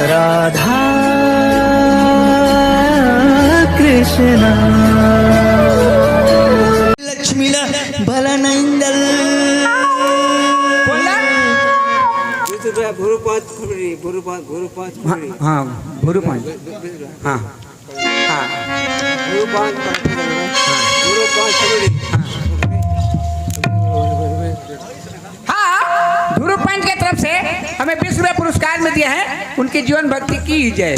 राधा कृष्णा लक्ष्मीला भला नैंदल भुरुपांच खुरडी भुरुपांच खुरडी हाँ भुरुपांच हाँ हाँ भुरुपांच खुरडी हाँ धुरुपांच की तरफ से हमें 20 रुपये पुरस्कार में दिए हैं। उनकी जीवन भक्ति की जय।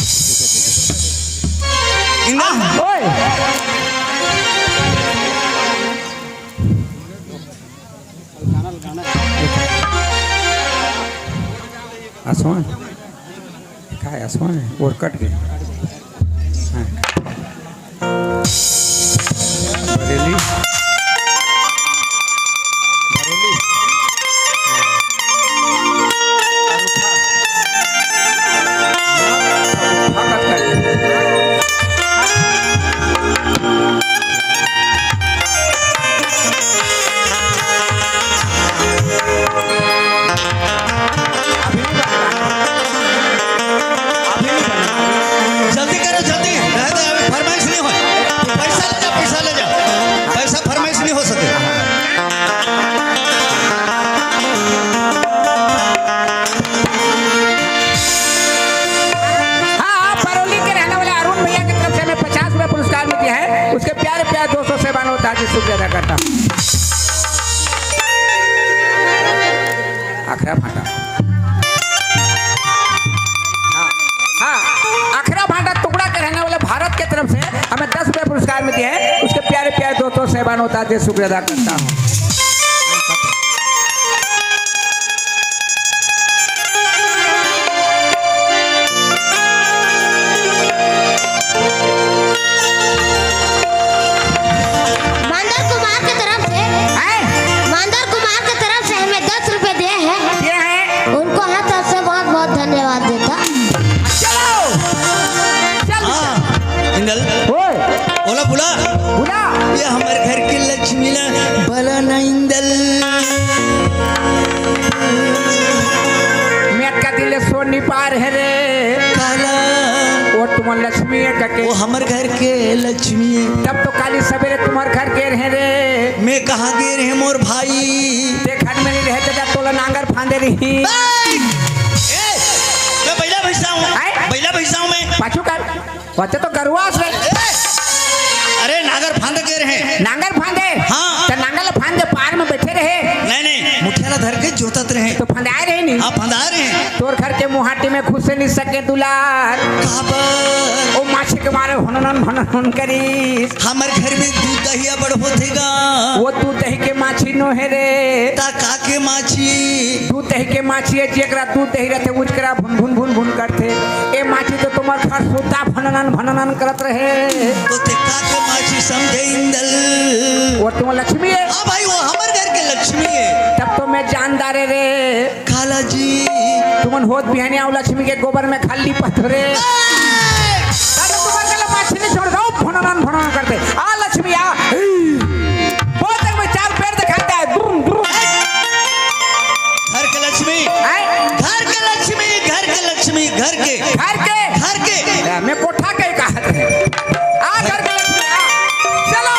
आसमान क्या है? आसमान है और कट गए। हाँ। बरेली बरेली शुक्रिया करता अखरा भाटा। हाँ अखरा भाटा टुकड़ा के रहने वाले भारत की तरफ से हमें 10 रुपये पुरस्कार में दिए हैं। उसके प्यारे प्यारे दोस्तों सेवान होता है शुक्रिया अदा करता हूँ। बोला बुला बुला ये हमारे घर की लक्ष्मी ना भला नैंदल मैं का दिल सोनी पार है रे काला वो तुम लक्ष्मी है कके वो हमारे घर के लक्ष्मी है। तब तो काली सवेरे तुम्हारे घर के रहे रे मैं कहाँ गए रहे मोर भाई देखा में नहीं रहते जा तोला नांगर फांदे रही। मैं बैला भैसा हूँ मैं पाछू कर वच्चे तो गरुआस रे। अरे नागर फांदे के रहे नांगर फांदे हाँ तो नांगर फांदे पार में बैठे रहे नहीं मुठियाला धर के जोतत रहे तो फंदाए रहे नहीं। हाँ फंदा रहे तोर घर के मुहाटी में खुद से नहीं सके दुलार ओ माछी के मारे हनन करी हमारे घर में दूध दहिया बड़ होतेगा वो दूध दही के माछी नो है रे ता का के माछी दूध दही के माछी है जेकरा दूध दही रहते उचकरा भुन भुन करते ए माछी तो तुम्हार घर सोता भननन करत रहे तो ते का के माछी समझे इंदल वो तुम लक्ष्मी है। हाँ भाई वो हमारे घर के लक्ष्मी है। तब तो मैं जानदार रे खाला जी तुमन होत बिहानी आओ लक्ष्मी के गोबर में खाली पत्थरे तुम्हारे माछी नहीं छोड़ दो भननन करते आ लक्ष्मी आ बहुत तक मैं 4 पैर दिखाता है घर के लक्ष्मी घर के मैं कोठा के कहा आ घर के लक्ष्मी आ चलो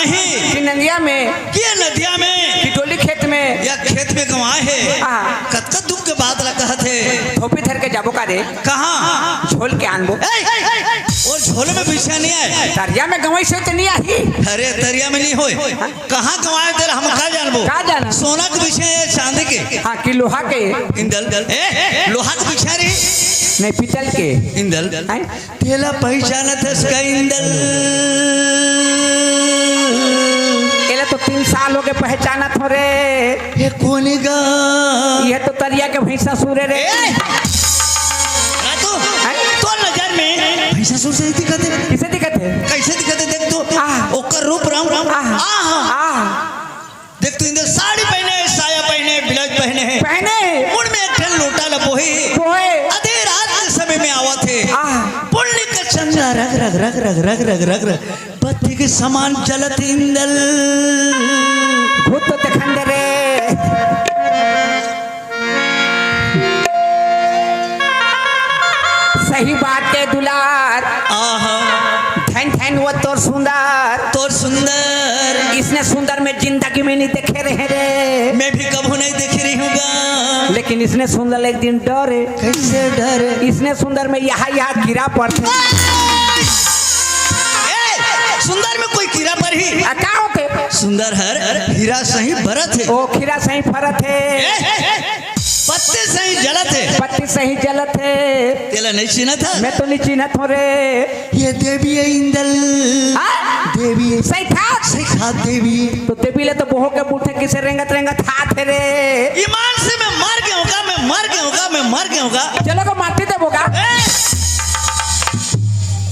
गवाही कि नदिया में ये नदिया में कि टोली खेत में या खेत में गवाए है हाँ। कतका दुख के बात ला कहत है धोपी धर के जाबो का रे कहाँ झोल के आनबो और झोले में बिछा नहीं आए दरिया में गवाई से तो नहीं आई अरे दरिया में नहीं होए कहाँ गवाए तेरे हम का जानबो का जाना सोना के बिछे है चांदी के हाँ कि लोहा के इंदल लोहा के बिछा रही नहीं पीतल के इंदल हैं? तेला पहचानत है इसका इंदल एला तो 3 साल हो गए पहचाना थो रे ये कोनी गा ये तो तरिया के भैंसा सूरे रे रातू तो नजर में भैंसा सुर से दिखत है किसे दिक्कत है कैसे दिखत है देख तो ओकर रूप राम देख तू इंदल साड़ी पहने है साया पहने है ब्लाउज पहने है पहने मुंड में एक ठन लोटा लपोही कोए आधे रात के समय में आवा थे पुण्य का चंद्रा रग रग रग रग रग रग रग रग बत्ती के समान जलत इंदल भूत तो देखंड रे सही बात के दुलार आहा धन धन वो तोर सुंदर इसने सुंदर में जिंदगी में नहीं देखे रहे रे मैं भी कभी नहीं देख रही हूँ लेकिन इसने सुंदर एक दिन डरे कैसे डरे इसने सुंदर में यहाँ गिरा पड़ते सुंदर में कोई कीड़ा पर ही क्या होते सुंदर हर हीरा सही भरत है ओ खीरा सही फरत है पत्ते सही जलत है पत्ती सही जलत है तेला नहीं चिन्ह था मैं तो नहीं चिन्हत हूँ रे ये देवी है इंदल देवी सही था सही खाद देवी तो देवी ले तो बोहो के बूठे किसे रेंगत रेंगत हाथ है रे ईमान से मैं मर गया होगा मैं मर गया होगा मैं मर गया होगा चलो को माटी दे बोगा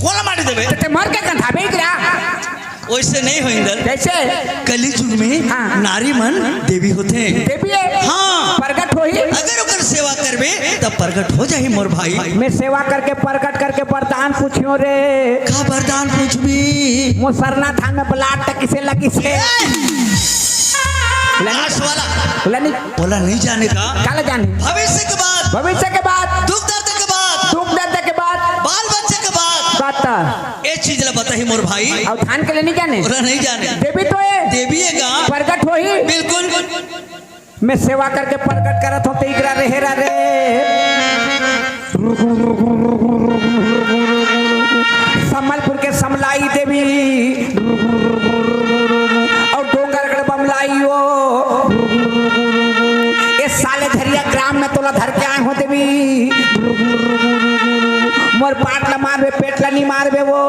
कोला माटी देवे ते मर के कंधाबे गिरा वैसे नहीं हो इंदल कैसे कली युग में हाँ। नारी मन देवी होते हैं देवी है हाँ। प्रकट होई अगर ओकर सेवा करबे तब प्रकट हो जाही मोर भाई मैं सेवा करके प्रकट करके वरदान पूछियो रे का वरदान पूछबी मो सरना थान में ब्लाट तक किसे लगी से लाश वाला बोला नहीं बोला नहीं जाने का काला जाने भविष्य के बाद दुख दर्द के बाद बाल बच्चे के बाद बात ये चीज ला बताही मोर भाई और थान के लिए नहीं जाने बोला नहीं जाने देवी तो है देवी है गा प्रकट होई बिल्कुल मैं सेवा करके प्रकट करत हूँ तेरा रहेरा रे समलपुर के समलाई देवी और डोंगरगढ़ बमलाई हो इस साले धरिया ग्राम में तोला धर के आए हो देवी मोर पाटला मारबे पेटला नहीं मारबे वो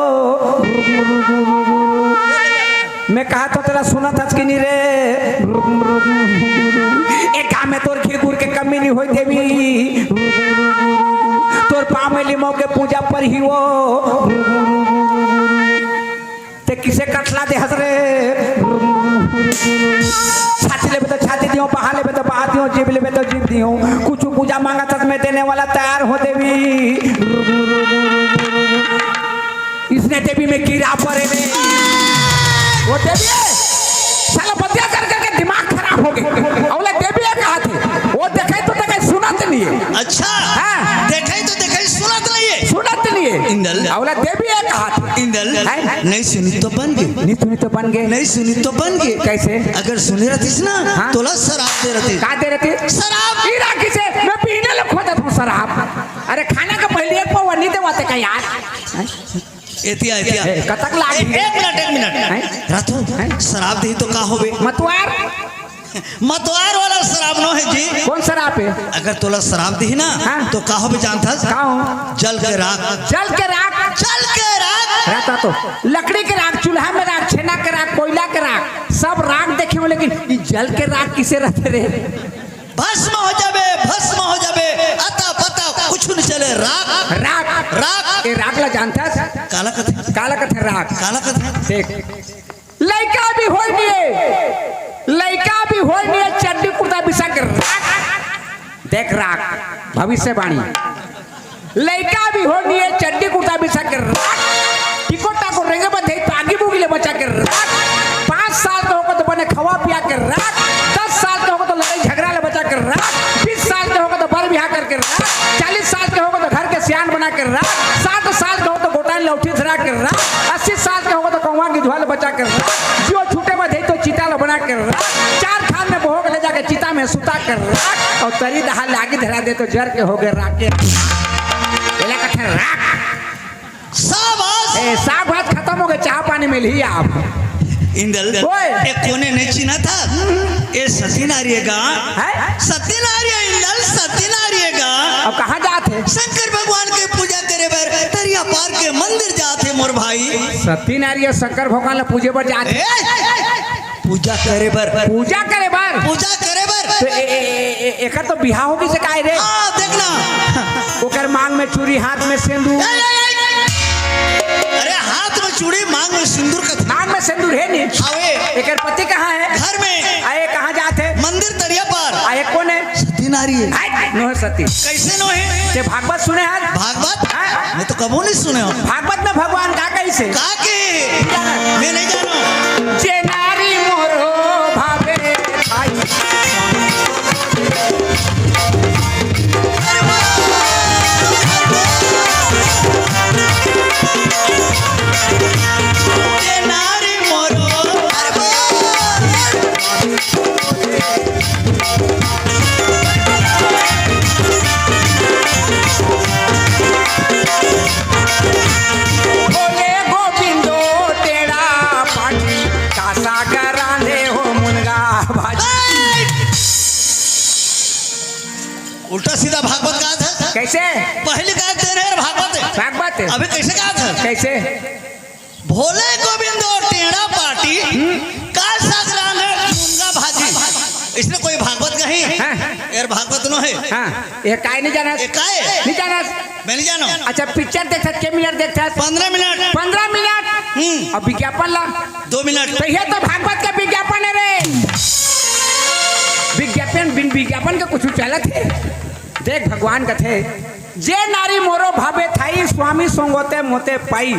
मैं कहा तो तेरा सुना था कि नहीं रे एक काम में तोर घी गुड़ के कमी नहीं हुई देवी तोर पाँव में लिमो के पूजा पर ही वो ते किसे कटला दे हंस रे छाती लेबे तो छाती दियो बहा लेबे तो बहा दियो जीव लेबे तो जीव दियो कुछ पूजा मांगा तक में देने वाला तैयार हो देवी इसने देवी में कीड़ा पड़े रे वो देवी साला बतिया कर करके दिमाग खराब हो गए अवले देवी कहा थी वो देखे तो देखे सुनत नहीं है अच्छा हाँ। देखे तो देखे सुनत नहीं है सुनत नहीं है इंदल अवले देवी कहा थी इंदल हैं? नहीं सुनी तो बन गई नहीं सुनी तो बन गए नहीं सुनी तो बन गई कैसे अगर सुनी रहतीस ना हाँ। तोला शराब दे रहती का दे रहे शराब ईरा किसे मैं पीने लग खोदा हूँ शराब अरे खाने का पहले एक पाव नहीं देवाते का यार एतिया एतिया कतक लागी एक मिनट रातू शराब दी तो का होबे मतवार मतवार वाला शराब नो है जी कौन शराब है अगर तोला शराब दी ना हाँ। तो का होबे जानता का हूँ जल के राख जल के राख रहता तो लकड़ी के राख चूल्हा में राख छेना के राख कोयला के राख सब राख देखे हो लेकिन ये जल के राख किसे रहते रे भस्म हो जाबे अता पता कुछ नहीं चले राख राख राख ये राख ला जानता काला कथे राख देख लड़का भी हो नहीं चड्डी कुर्ता बिसा के राख देख राख भविष्यवाणी लड़का भी हो नहीं चड्डी कुर्ता बिसा के राख टिकोटा को रेंगे बंधे तागी बुगले बचा के राख 5 साल का होगा तो बने खवा पिया के राख 10 साल का होगा तो लड़ाई झगड़ा ले बचा के राख 20 साल का होगा तो बर बिहा करके राख 40 साल का होगा तो घर के सियान बना के राख 60 साल का होगा तो गोटान लौठी धरा के राख 80 साल का होगा तो कौवा की धुआल बचा के राख जो राख, 4 थान में भोग ले जाके चिता में सुता कर राख, और तरी दहा लागी धरा दे तो जर के हो गए राके राख। शाबाश। ए साग भात खत्म हो गए, चाह पानी में ली आप। इंदल ओए। एक कोने नहीं चिना था ये सती नारियेगा है? सती नारिय इंदल सती नारियेगा। अब कहाँ जाते? शंकर भगवान के पूजा करे बर तरिया पार के मंदिर जाते मोर भाई। सती नारी शंकर भगवान ला पूजे पर जाते, पूजा करे बर पूजा करे बार पूजा करे बर तो एक तो बिहार होगी से काहे रे? हाँ देखना ओकर मांग में चूड़ी, हाथ में सिंदूर। अरे हाथ में चूड़ी मांग में सिंदूर का मांग में सिंदूर है नहीं? हावे एकर पति कहाँ है? घर में। आए कहाँ जाते? मंदिर तरिया पार। आए कौन है? सती नारी है। नो है सती। कैसे नो है? ते भागवत सुने हैं? भागवत मैं तो कबो नहीं सुने हूँ। भागवत में भगवान का कैसे? का के मैं नहीं जानो। जे नारी मोरो भावे भाई ये नारी मोरो बोले गोविंदो तेरा पाटी कासा कराने हो मुनगा भाजी। उल्टा सीधा भागवत का था। कैसे? पहले का दे रहे भागवत है। भागवत है। अभी कैसे कहा था? कैसे? भोले गोविंद और टेढ़ा पार्टी का सागरान है मुनगा भाजी। इसने कोई भागवत कही? हाँ। यार भागवत नो है। हाँ ये काय नहीं जाना? ये काय है? नहीं जाना? मैं नहीं जानो। अच्छा पिक्चर देख सकते? के मिनट देख सकते? 15 मिनट 15 मिनट। अब विज्ञापन ला 2 मिनट। तो ये तो भागवत का विज्ञापन है रे। विज्ञापन बिन विज्ञापन का कुछ चलत है? देख भगवान कथे जे नारी मोरो भावे थाई स्वामी सोंगोते मोते पाई।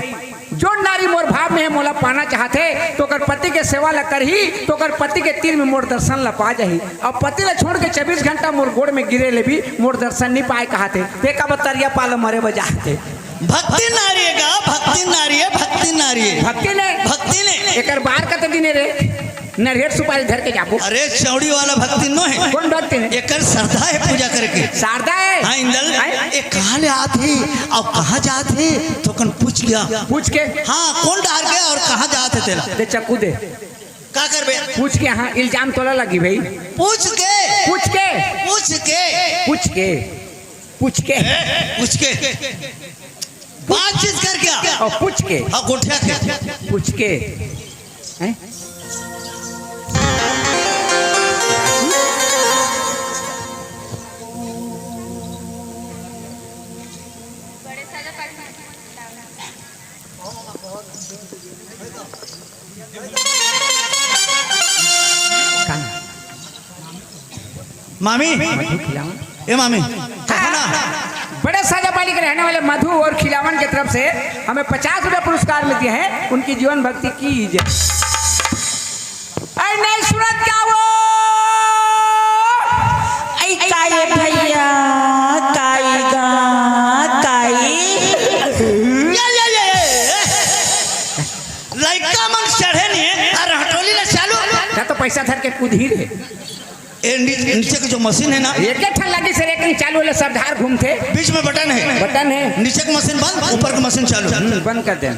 जो नारी मोर भाव में है मोला पाना चाहते तो कर पति के सेवा ला कर ही तो कर पति के तीर में मोर दर्शन ला पा जाही। अब पति ला छोड़ के 24 घंटा मोर गोड़ में गिरे ले भी मोर दर्शन नहीं पाए कहते देखा बतरिया पाल मरे बजाते। भक्ति नारी है का? भक्ति नारी है। भक्ति नारी है। भक्ति ने एकर बाहर कत दिन रे नरियर सुपारी धर के जाबो। अरे चौड़ी वाला भक्ति नो है। कौन भक्ति ने? एकर श्रद्धा है पूजा करके। शारदा है। हाँ इंदल ये कहाँ ले आते और कहाँ जाते तो कन पूछ गया। पूछ के हाँ कौन डाल के और कहाँ जाते तेरा दे चक्कू दे का कर बे? पूछ के। हाँ इल्जाम तोला लगी भाई। पूछ के पूछ के पूछ के पूछ के पूछ के पूछ के बातचीत कर क्या? और पूछ के हाँ गोठिया के पूछ के हैं? मामी मधु खिलावन। ए मामी कहो ना। बड़े साजापाली के रहने वाले मधु और खिलावन की तरफ से हमें 50 रुपए पुरस्कार मिलते हैं। उनकी जीवन भक्ति की जय। नहीं सूरत क्या वो काई भैया काई गा काई लड़का मन चढ़े नहीं और हटोली ना चालू क्या तो पैसा धर के कूद ही रहे। ए नीचे की जो मशीन है ना एक ठन लगी सर एक नहीं चालू वाले सब धार घूमते। बीच में बटन है। बटन है। नीचे की मशीन बंद ऊपर की मशीन चालू। बंद कर दे।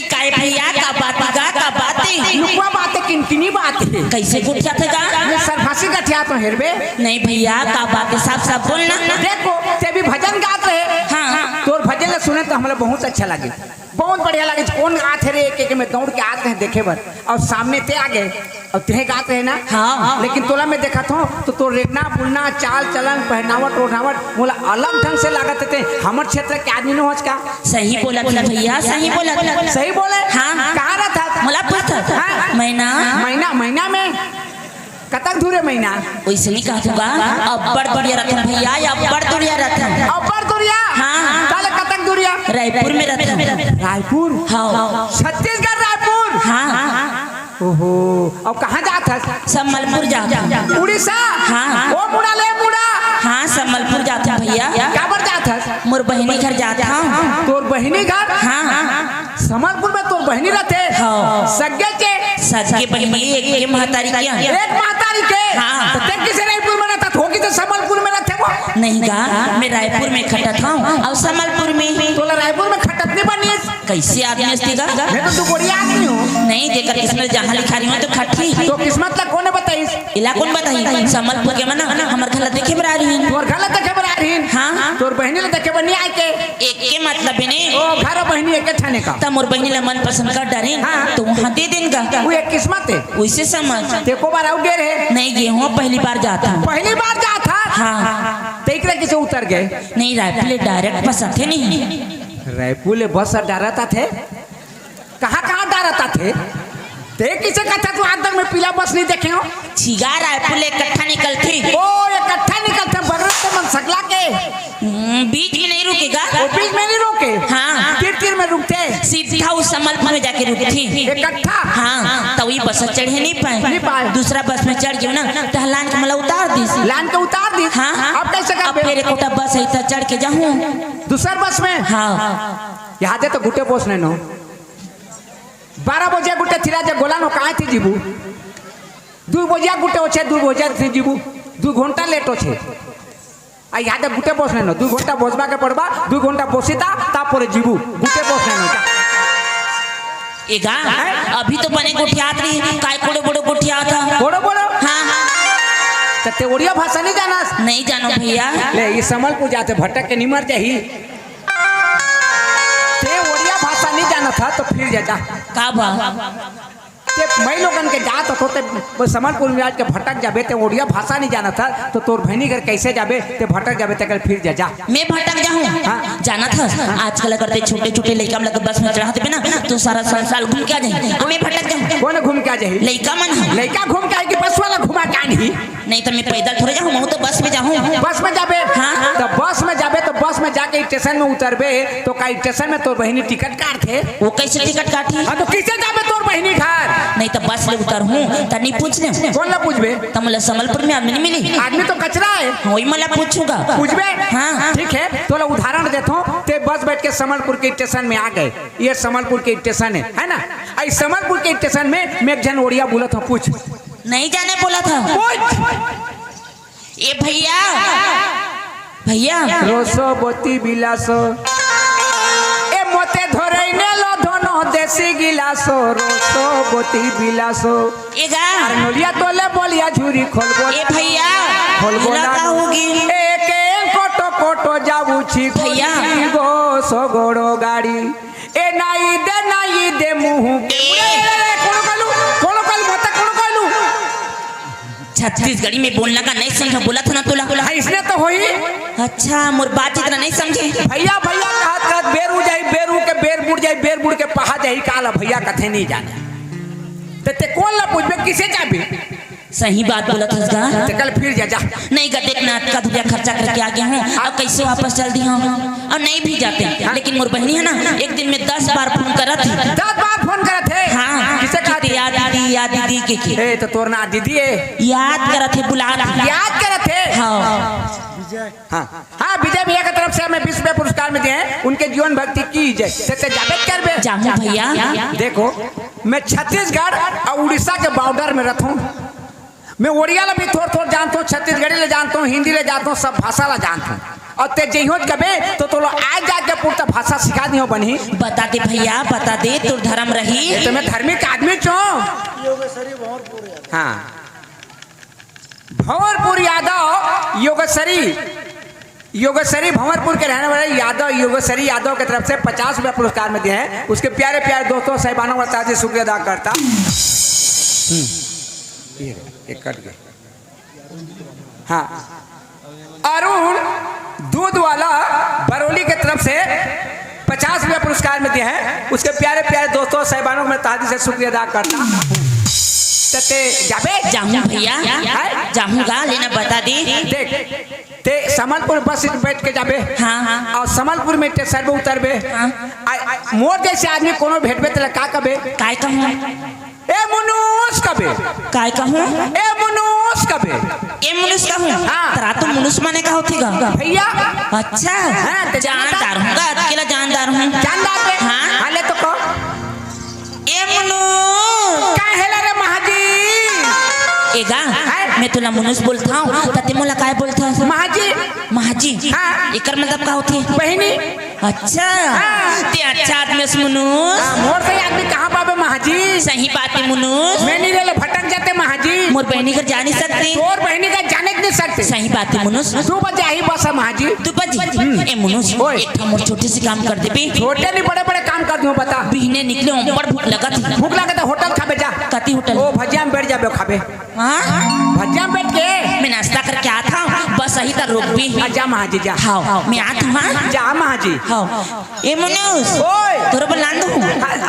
काई भैया का बाती लुकवा बात है किनकिनी बात है। कैसे गुठिया थे गा? मैं सरफासी का थिया तो हेरबे नहीं भैया का बात है साफ साफ बोलना। देखो ते भी भजन गात रहे। हाँ तोर भजन ला सुने तो हमें बहुत अच्छा लगे। बहुत बढ़िया लगे। कौन गात है रे? एक में दौड़ के आते हैं देखे बर और सामने ते आ गए और ते गात रहे ना। हाँ लेकिन तोला में देखा था तो तो रेगना बुलना चाल चलन पहनावट ओढ़ावट मोला अलग ढंग से लागत थे। हमारे क्षेत्र के आदमी ने का सही बोला भैया सही बोला। सही बोले। हाँ कहाँ रहता मोला पूछता था महीना महीना में कतक दूर है महीना? वैसे नहीं कहा दूंगा। अब्बड़ दूरिया रखा भैया या अब्बड़ दूरिया रखा? अब्बड़ दूरिया। हाँ काले कतक दूरिया? रायपुर में रखा। रायपुर? हाँ छत्तीसगढ़ रायपुर। हाँ ओहो अब कहाँ जाता? सम्बलपुर जाता। उड़ीसा? हाँ ओ मुड़ा ले मुड़ा। हाँ सम्बलपुर जाता भैया। क्या बर जाता? मोर बहनी घर जाता। तोर बहनी घर? हाँ सम्बलपुर में तोर बहनी रहते? हाँ सगे के सगे बहनी एक के महतारी क्या एक महतारी के हाँ। तो ते किसे रायपुर में रहता होगी तो संबलपुर में रहते वो नहीं गा मैं रायपुर में खटत हूँ और समलपुर में तोला रायपुर में खटत नहीं बनी कैसे आदमी अस्तिगा मैं तो तू बढ़िया आदमी हूँ नहीं देकर किस्मत जहाँ लिखा रही हूँ तो खटी तो किस्मत तक कौन बताई इला कौन बताई समलपुर के मना हमारे घर देखे बरा रही है तोर गलत देखे बना रही हाँ तोर बहनी ले देखे बनी आए के एक के मतलब है ने ओ घर बहनी एक ठाने का तब मोर बहनी ला मन पसंद कर डारे हाँ। तो वहाँ दे देंगे वो एक किस्मत है वैसे समझ देखो बार आउ गेर है नहीं गेहूँ पहली बार जाता हूँ पहली बार जा था हाँ देख रहे किसे उतर गए नहीं रायपुर डायरेक्ट पसंद थे नहीं रायपुर ले बस डराता थे कहाँ डराता थे देख किसे कहता तू आज तक मैं पीला बस नहीं देखे हो छिगा रायपुर इकट्ठा निकलते ओ इकट्ठा निकलते बगल से मन सकला के बीच में नहीं रुकेगा वो बीच में नहीं रोके हाँ। तीर में रुकते सीधा उस समलपुर में जाके रुकती इकट्ठा हाँ तो वही बस चढ़े नहीं नहीं पाए पाए। दूसरा बस में चढ़ गए ना तो हलान के मला उतार दी लाइन के उतार दी हाँ अब कैसे अब फिर एक कोटा बस है तो चढ़ के जाऊँ दूसर बस में हाँ यहाँ दे तो गुटे पोस नहीं नो 12 बजे गुटे थिरा जे गोला नो कहाँ थी जीबू 2 बजे गुटे ओछे 2 बजे थी जीबू 2 घंटा लेट ओछे आ यहाँ दे गुटे पोस नहीं नो 2 घंटा बसबा के पड़बा 2 घंटा बसिता तापर जीबू गुटे पोस नहीं नो एगा अभी तो बने गोठियात रही काय कोड़े बड़े गोठियात था बोलो बोलो हाँ तो ते ओडिया भाषा नहीं जाना नहीं जानो भैया ले ये समलपुर जाते भटक के निमर जाही ते ओडिया भाषा नहीं जाना था तो फिर जा का बा ते मैं लोगन के जात हो ते समलपुर में आज के भटक जाबे ते ओडिया भाषा नहीं जाना था तो तोर बहनी घर कैसे जाबे ते भटक जाबे ते कल फिर जा मैं भटक जाऊँ हाँ। जाना था आजकल अगर ते छोटे छोटे लड़का लग बस में चढ़ाते पे ना तो सारा साल घूम के आ जाए और मैं भटक जाऊँ कौन घूम के आ जाही लड़का मन है। लड़का घूम के आएगी बस वाला घुमा के आनी नहीं तो मैं पैदल थोड़े जाऊँ मैं तो बस में जाऊँ बस में जाबे हाँ। तो बस में जाबे तो बस में जाके स्टेशन में उतरबे तो का स्टेशन में तोर बहनी टिकट काट थे वो कैसे टिकट काटी हाँ तो किसे जाबे तोर बहनी घर नहीं तो बस में उतर हूँ तनी पूछ ले कौन ला पूछबे तो मतलब समलपुर में आदमी नहीं मिली आदमी तो कचरा है वही मला पूछूंगा पूछबे हाँ। ठीक है तो ला उदाहरण देता हूँ ते बस बैठ के समलपुर के स्टेशन में आ गए ये समलपुर के स्टेशन है ना इस समलपुर के स्टेशन में मैं एक जन ओडिया बोला था पूछ नहीं जाने बोला था पूछ ए भैया भैया रोसोबती बिलासो ए मोते धरे ने लो दोनो देसी गिलासो रोसोबती बिलासो एगा अरे नोलिया तोले बोलिया झूरी खोल बोल ए भैया खोल बोला लगा होगी एक कोटो कोटो जाऊ छी भैया। गो सोगोड़ो गाड़ी ए नाई दे मुंह कोलो कल मत कोलो कलू छत्तीसगढ़ी में बोलने का नहीं समझा बोला था ना तुला इसने तो होई अच्छा मोर बात इतना नहीं समझे भैया भैया कहत कहत बेरू जाई बेरू के बेर बुड़ जाई बेर बुड़ के पहा जाई काला भैया कथे नहीं जाने ते कौन ला पूछबे किसे जाबे सही बात बोला था उसका ते कल फिर जा नहीं का देखना का रुपया खर्चा करके आ गया हूँ अब कैसे वापस चल दी हूँ और नहीं भी जाते लेकिन मोर बहनी है ना एक दिन में 10 बार फोन करा थी 10 बार फोन करत है हाँ किसे कहते याद दीदी के ए तो तोर ना दीदी है याद करा थे बुला याद करत है हाँ हाँ विजय भैया की तरफ से हमें 20 रुपये पुरस्कार मिलते हैं उनके जीवन भक्ति की जय ते जाबे करबे जाऊँ भैया देखो मैं छत्तीसगढ़ और उड़ीसा के बॉर्डर में रहता हूँ मैं ओडिया ला भी थोड़ा जानता हूँ छत्तीसगढ़ी ले जानता हूँ हिंदी ले जानता हूँ सब भाषा ला जानता हूँ और ते जइहो कबे तो लो आज जाके पूरा भाषा सिखा दियो बनी बता दे भैया बता दे तो धर्म रही तो मैं धार्मिक आदमी छो हाँ भंवरपुर यादव योगेश्वरी भंवरपुर के रहने वाले यादव योगेश्वरी यादव की तरफ से 50 रुपया पुरस्कार में दिए हैं उसके प्यारे प्यारे दोस्तों साहिबानों का ताजी शुक्रिया अदा करता एक कट गया हाँ अरुण दूध वाला बरौली की तरफ से 50 रुपया पुरस्कार में दिए हैं उसके प्यारे प्यारे दोस्तों साहिबानों में ताजी से शुक्रिया अदा करता जाबे जाऊँ भैया जाऊँगा लेना बता दे देख ते समलपुर बस बैठ के जाबे हाँ और समलपुर में स्टेशन में उतरबे मोर जैसे आदमी कोनो भेटबे तो का कबे काय कहूँ ए मनुष्य कबे काय कहूँ ए मनुष्य कबे ए मनुष्य कहूँ हाँ। तरा तो मनुष्य माने का होती गा भैया अच्छा हाँ, तो जानदार हूँ अकेला जानदार हूँ जानदार हाँ हाले तो को ए मनुष्य का हेला एगा मैं तुला मनुष्य बोलता हूँ तते मोला काय बोलता हूँ महाजी महाजी हाँ। एकर मतलब का होती है बहनी अच्छा ते अच्छा आदमी से मनुष्य मोर से आदमी कहाँ पावे महाजी सही बात है मनुष्य मैं नहीं ले भटक जाते महाजी मोर बहनी घर जा नहीं सकते तोर बहनी का जाने के नहीं सकते सही बात है मनुष्य 2 बजे आई बस है महाजी तू बजी ए मनुष्य ओए। एक मोर छोटे से काम कर दे बे छोटे नहीं बड़े बड़े काम कर दूं बता बिहने निकले ऊपर भूख लगा थी भूख लगे तो होटल खाबे जा कति होटल ओ भजिया में बैठ जाबे खाबे हाँ भजिया में बैठ के मैं नाश्ता करके आता हूँ बस सही तर रोक भी जा महाजी जा हाँ मैं आता हूँ हाँ जा महाजी हाँ ए मनुष्य ओए तोरा पर लान दो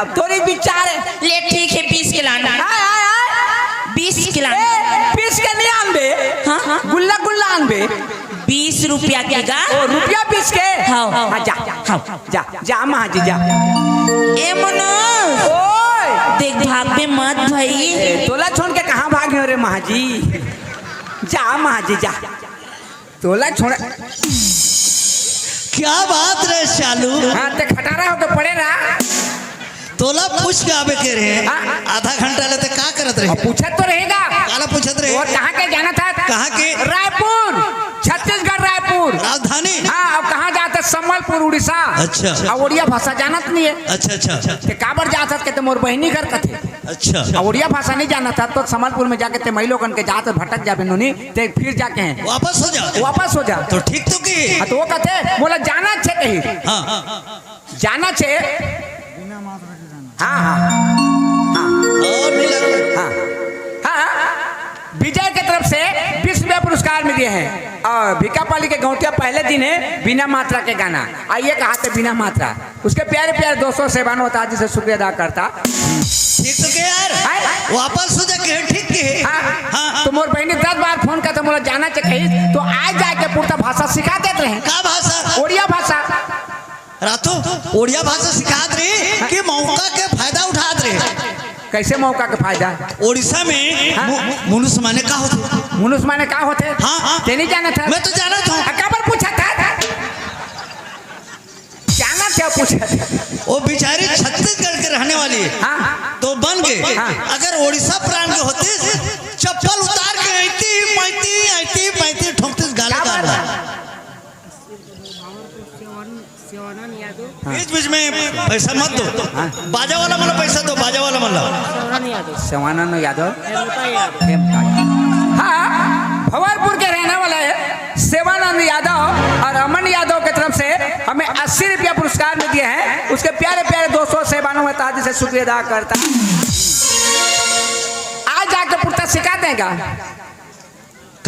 अब तोरी विचार है ले ठीक है 20 के लाना आय आय आय 20 के लाना ए 20 के नहीं आनबे हाँ हाँ गुल्ला गुल्ला आनबे 20 रुपया के गा ओ रुपया 20 के हाँ, हाँ। हाँ, जा हाँ। जा जा महाजी जा ए मनुष्य ओए देख भाग में मत भाई तोला छोड़ के कहाँ भागे रे महाजी जा महाजी जा तोला छोड़ क्या बात रे चालू हाँ ते खटारा होके पड़े रहा तोला पूछ के आवे के रहे हाँ। आधा घंटा लेते का करत रहे पूछत तो रहेगा काला पूछत रहे और कहाँ के जाना था कहाँ के? रायपुर छत्तीसगढ़ रायपुर राजधानी हाँ अब कहाँ जाते सम्बलपुर उड़ीसा अच्छा। अब उड़िया भाषा जानत नहीं है अच्छा अच्छा ते काबर जात के ते मोर बहनी घर कथे अच्छा अब उड़िया भाषा नहीं जाना था तो सम्बलपुर में जाके ते महिलो कन के जाते भटक जाबे नोनी ते फिर जाके हैं वापस हो जाओ वापस हो जा तो ठीक तो की हाँ, तो वो कहते बोला जाना छे कहीं हाँ जाना छे हाँ हाँ और मिला हाँ हाँ विजय के तरफ से 20 रुपया पुरस्कार मिले हैं और भिकापाली के गौटिया पहले दिन है बिना मात्रा के गाना आइए कहा थे बिना मात्रा उसके प्यारे प्यारे दोस्तों से बानो होता जिसे शुक्रिया अदा करता ठीक तो के यार हाँ। वापस हो जा के ठीक के हाँ तो मोर बहनी 10 बार फोन करते बोला जाना चाहिए तो आज जाके पूर्ता भाषा सिखा देते रहे का भाषा ओडिया भाषा रातों ओडिया भाषा सिखात रही कि मौका के फायदा उठात रही कैसे मौका का फायदा ओडिशा में मनुष्य माने का होते मुनुष माने का होते हाँ हाँ ते नहीं जाना था मैं तो जाना था काबर पूछा था जाना क्या पूछा था वो बेचारी छत्तीसगढ़ के रहने वाली है हाँ तो बन गए हाँ। अगर ओडिशा प्रांत के होते चप्पल उतार के ऐती पैती ठोकते गाले काबर? का बीच बीच में पैसा मत दो बाजा वाला मतलब पैसा दो बाजा वाला मतलब शिवानंद यादव हाँ भवारपुर के रहने वाला है शिवानंद यादव और अमन यादव की तरफ से हमें 80 रुपया पुरस्कार में दिए हैं उसके प्यारे प्यारे दोस्तों से बानो ताजी से शुक्रिया अदा करता आज जाकर पुरता सिखा देगा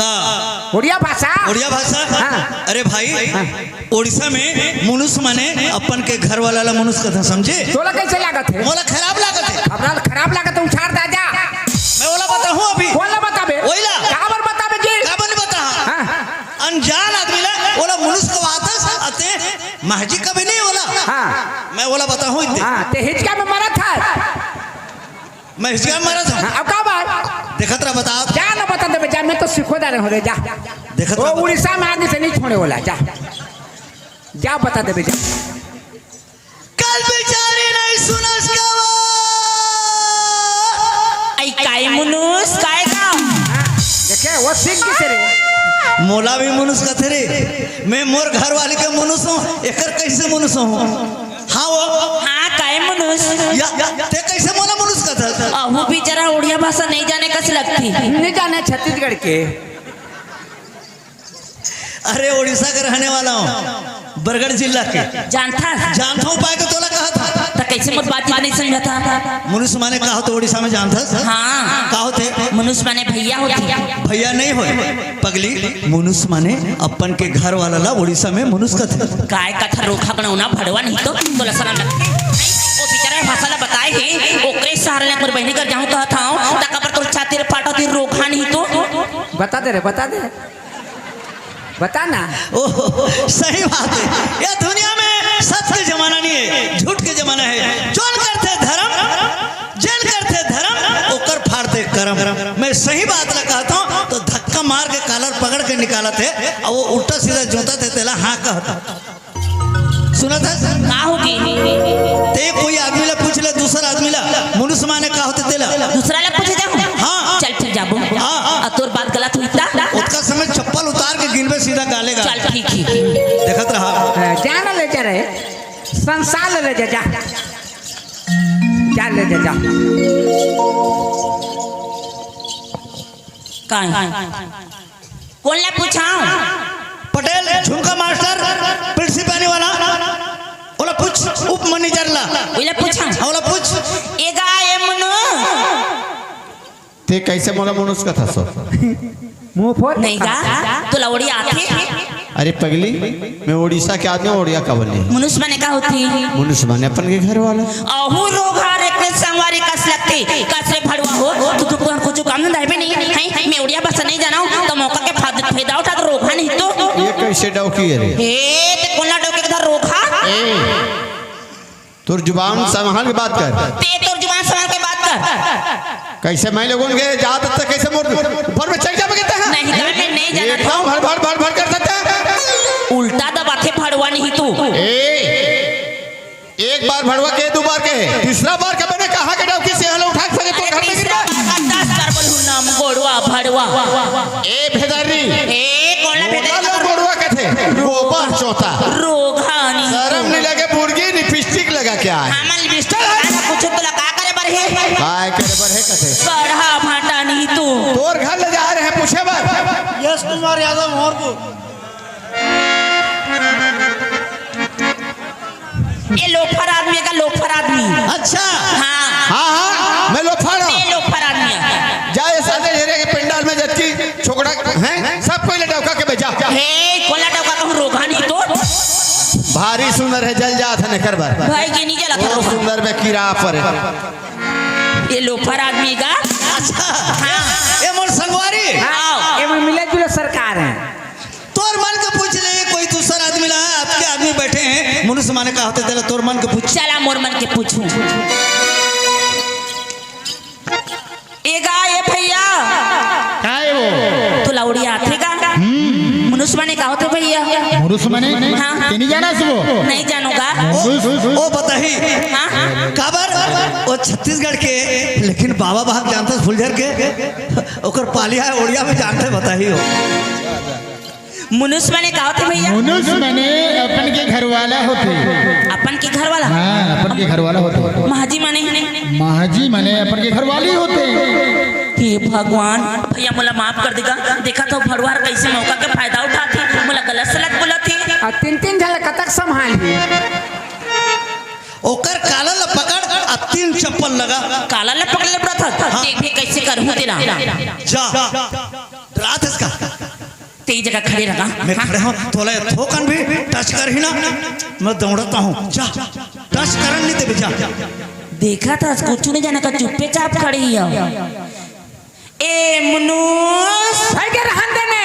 का उड़िया भाषा ओडिया भाषा हाँ। अरे भाई ओडिशा में मनुष्य माने अपन के घर वाला ला मनुष्य कथा समझे तोला कैसे लागत है मोला खराब लागत है अपना खराब लागत है उछाड़ दा जा मैं ओला बताऊं अभी कौन ला बताबे ओइला काबर बताबे जी का बन बता हाँ अनजान आदमी ला ओला मनुष्य को वातस अते महजी कभी नहीं ओला हाँ मैं ओला बताऊं इतने हाँ ते हिचका में मरा था मैं हिचका मरा था हाँ, अब का बात देखत रहा बता जा ना बता दे जा मैं तो सिखो दारे हो रे जा देखत वो रहा उड़ीसा में आदमी से नहीं छोड़े वाला जा जा बता दे जा कल बेचारी नहीं सुनस का आई काय मनुष्य काय का देखे वो सीख किसे रे मोला भी मनुष्य कथे रे मैं मोर घर वाले के मनुष्य हूँ एकर कैसे मनुष्य हूँ हाँ वो हाँ काय मनुष्य या ते कैसे मोला मनुष्य कथा अहू बेचारा उड़िया भाषा नहीं जाने कैसे लगती नहीं जाने छत्तीसगढ़ के अरे उड़ीसा के रहने वाला हूँ बरगढ़ जिला के जानता जानता हूँ पाए के तोला कहा था तो कैसे मोर बात नहीं समझा था मनुष्य माने कहा तो उड़ीसा में जानता था हाँ कहा थे मनुष्य माने भैया होती भैया नहीं हो पगली मनुष्य माने अपन के घर वाला ला उड़ीसा में मनुष्य कथे काय कथा रोखा बनाऊना भड़वा नहीं तो तोला सलाम लगती ओ बेचारा भाषा ला बताए ही ओकरे सहारे मोर बहनी कर जाऊं तो था तका पर तोर छाती रे फाटो ती रोखा नहीं तो बता दे बता ना ओह सही बात है यह दुनिया में सच के जमाना नहीं है झूठ के जमाना है जोन करते धर्म जेल करते धर्म ओकर फाड़ते कर्म मैं सही बात कहता हूँ तो धक्का मार के कॉलर पकड़ के निकाला थे और वो उल्टा सीधा जोता थे तेला हाँ कहता सुना था का होगी ते कोई आदमी ला पूछ ले दूसरा आदमी ला मनुष्य माने का होते तेला दूसरा ला पूछे जाऊं हाँ चल फिर जाबो हाँ ठीक ही देखत रहा जाना ले जा रहे संसार ले जा जा जा ले जा जा कौन ले पूछाऊं पटेल झुमका मास्टर प्रिंसिपल वाला ओला पूछ उप मैनेजर ला ओला पूछाऊं ओला पूछ ए गाय मनु ते कैसे मोला मनुष्य का था सो मुंह फोड़ नहीं गा तो लौड़ी आती अरे पगली मैं उड़ीसा के आदमी उड़िया का बनी मनुष्य बने का होती मनुष्य माने अपन के घर वाला अहू रोगार एक संगवारी कस लगती कसरे भड़वा हो तू कुछ काम धंधा है नहीं है मैं उड़िया भाषा नहीं जाना हूं तो मौका के फायदा उठा तो रोगा नहीं तो ये कैसे डौकी है रे ए ते कोला डोके के रोगा तोर जुबान संभाल के बात कर ते तोर जुबान संभाल के बात कर कैसे मैं लोगों के जात तक कैसे मोड़ भर में चल जा कहते हैं नहीं मैं नहीं जाना एक भर भर भर भर कर सकता है उल्टा दबाते भड़वा नहीं तू एक बार भड़वा के दो बार के तीसरा बार के मैंने कहा कि डौकी से हल उठा सके तो घर में गिर 10 बार बोलू नाम गोड़वा भड़वा ए भेदारी ए कोला भेदारी लोग गोड़वा के थे गोबर चौथा रोगानी शर्म नहीं लगे बुर्गी लिपस्टिक लगा क्या है हमन लिपस्टिक कुछ तो लगा करे बर है काय करे बर है कथे गढ़ा भाटा नहीं तू तोर घर ले जा रहे हैं पूछे बार यश कुमार यादव मोरपुर ये लोफर आदमी का लोफर आदमी अच्छा हाँ हाँ हाँ मैं लोफाड़ा ये लोफर आदमी है जाए सादे हेरे के पंडाल में जबकि छोकड़ा हैं सब कोई लटका के भेजा हे कोला डोका कहूं रोगा नहीं तो भारी सुंदर है जल जात है नकर बार भाई के नहीं जला था बहुत सुंदर में कीड़ा पर है ये लोफर आदमी का अच्छा हाँ ये मोर संगवारी हाँ ये में मिले जुले सरकार है तोर मन के पूछ ले कोई दूसरा आदमी ला आपके आदमी बैठे हैं मनुष्य माने का होते तेरा तोर मन के पूछ चला मोर मन के पूछूं ए गाय भैया काय वो तो लौड़ी आथे का मनुष्य बने का होते भैया मुरुस मने हाँ, हाँ। नहीं जाना सुबह नहीं जानूंगा ओ बताही हाँ हाँ काबर वो छत्तीसगढ़ के लेकिन बाबा बाहर जानते फुलझर के ओकर पालिया है ओड़िया में जानते बताही हो मनुष्य बने का होते भैया मुनुस मने अपन के घर वाला होते अपन के घर वाला हाँ अपन के घर वाला होते महाजी माने महाजी मने अपन के घर वाली होते हे भगवान भैया मोला माफ कर देगा देखा तो भड़वार कैसे मौका के फायदा उठाती मोला गलत सलत बोलती और तीन तीन झल कतक संभाल ओकर काला ला पकड़ आ 3 चप्पल लगा काला ले पकड़ ले पड़ा था देख भी कैसे करूं तेरा जा रात इसका तेरी जगह खड़े रहा मैं खड़े हूँ थोड़ा थोकन भी टच कर ही ना मैं दौड़ता हूँ जा टच करन नहीं दे जा देखा था कुछ नहीं जाना का चुप्पे चाप खड़ी है ए मुनुस भाई के रहन देने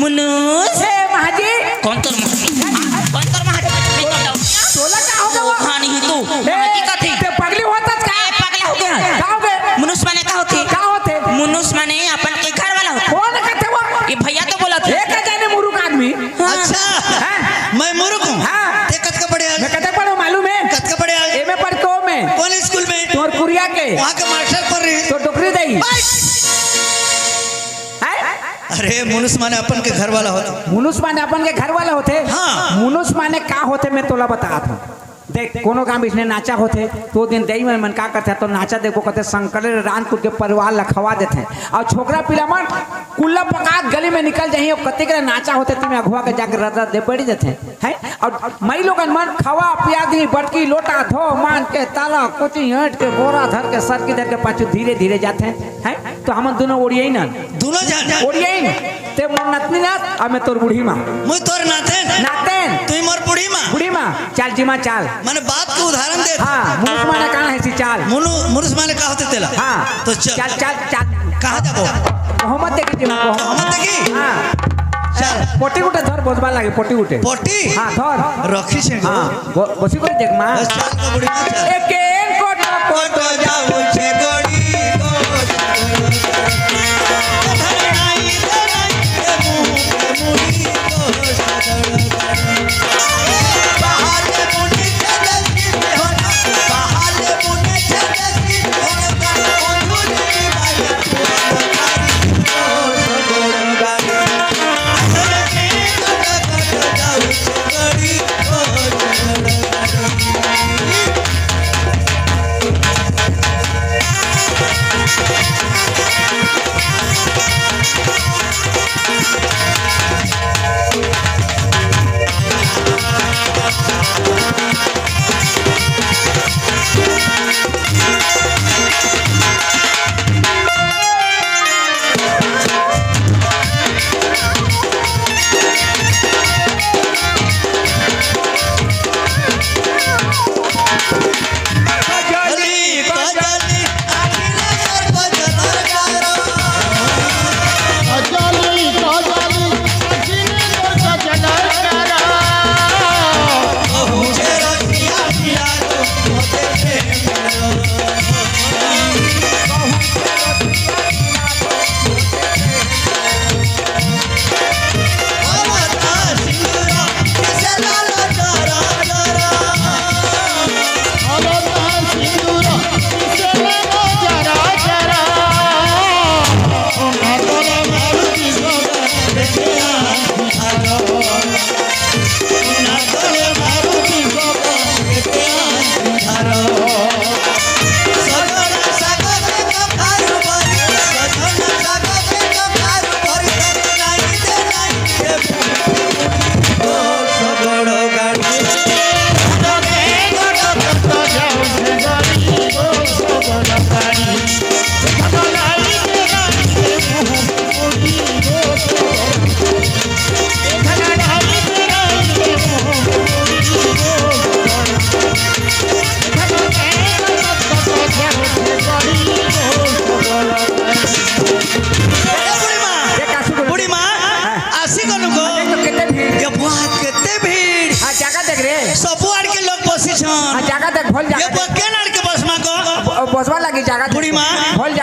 मुनुस ए महाजी कौन तोर महाजी तोला का हो गया हाँ नहीं तू महाजी का थी ते पगली होता का पगला हो गया का हो गए मुनुस माने का होती का होते मुनुस माने अपन के घर वाला होता कौन कहते वो ये भैया तो बोला था एक जाने मुरुक आदमी अच्छा हाँ। मैं मुरुक हूँ हाँ। ते कत का पढ़े मैं कहते पढ़ो मालूम है कत का पढ़े ए में पढ़तो में कौन स्कूल में तोर कुरिया के वहाँ के मास्टर पढ़ रही तो टोकरी दई है अरे मनुष्य माने अपन के घर वाला होता मुनुस माने अपन के घर वाला होते हाँ। मुनुस माने का होते मैं तोला बता था देख कोनो काम इसने नाचा होते तो दिन दई में मन का करते तो नाचा देखो कहते शंकर रान कुट के परिवार लखवा देते और छोकरा पिला मन कुल्ला पका गली में निकल जाइए और कते के नाचा होते तुम्हें अगुआ के जाकर रदा दे पड़ी देते हैं और मई लोगन मन खवा पिया दी बटकी लोटा धो मान के ताला कोची हट के बोरा धर के सर की धर के पाछू धीरे धीरे जाते हैं तो हम दोनों ओड़िया ही ना दोनों जान ओड़िया ही ते मोर नतनी ना और मैं तोर बूढ़ी माँ मुझ तोर नाते नातेन तू मोर बुढ़ी माँ बूढ़ी माँ चाल जीमा चाल मैंने बात को उदाहरण दे हाँ मुनुस माने कहाँ है सी चाल मनुष्य माने का होते तेला हाँ तो चाल चाल चाल कहाँ जाबो मोहम्मद देखी जी मोहम्मद देखी? हाँ चल पोटी गुटे धर बोझबा लागे पोटी गुटे पोटी हाँ धर रखी छे हाँ बसी को देख माँ बस चाल का बुढ़ी माँ चल एक कोटो कोटो जाऊ छे गोड़ी धरनाई धरनाई के मुंह के मुड़ी को सदड़ बहाले मुड़ी चलती होना बहाले मुड़ी चलती होना ओंधुरी बाई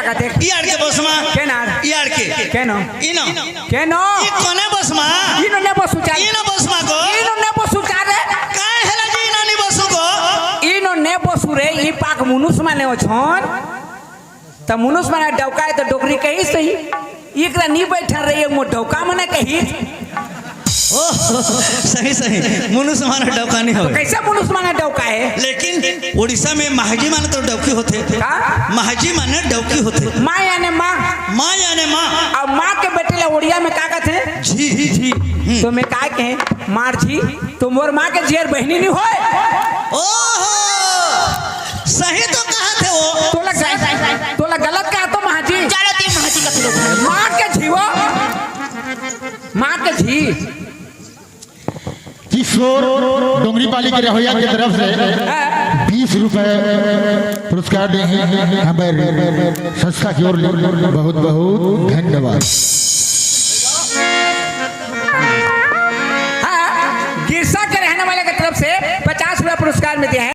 जगह थे यार के बसमा के ना यार के केनो इनो केनो ई कोने बसमा इनो ने बसु चार इनो बसमा को इनो ने बसु चार काय हेला जी इनो नि बसु को इनो ने बसु रे ई पाक मुनुस माने ओ छन त मुनुस माने डौका है तो डोकरी कही सही एकरा नी बैठा रे मो डौका माने कही सही सही मुनुस माने डौका नहीं होवे कैसे मुनुस माने डौका है लेकिन उड़ीसा में महाजी माने तो डौकी होते का महाजी माने डौकी होते माँ यानी माँ माँ याने माँ और माँ के बेटे ला उड़िया में का कहते हैं जी जी तो मैं का कहे मार जी तो मोर माँ के झेर बहनी नहीं होए ओहो सही तो कहा थे वो तोला गलत कहा तो महाजी चलो ती महाजी का लोग माँ के झीवो माँ के झी किशोर डोंगरी पाली के रहोया की तरफ से 20 रुपए पुरस्कार देंगे हमारे संस्था की ओर बहुत बहुत धन्यवाद। हाँ गिरसा के रहने वाले की तरफ से 50 रुपया पुरस्कार में दिया है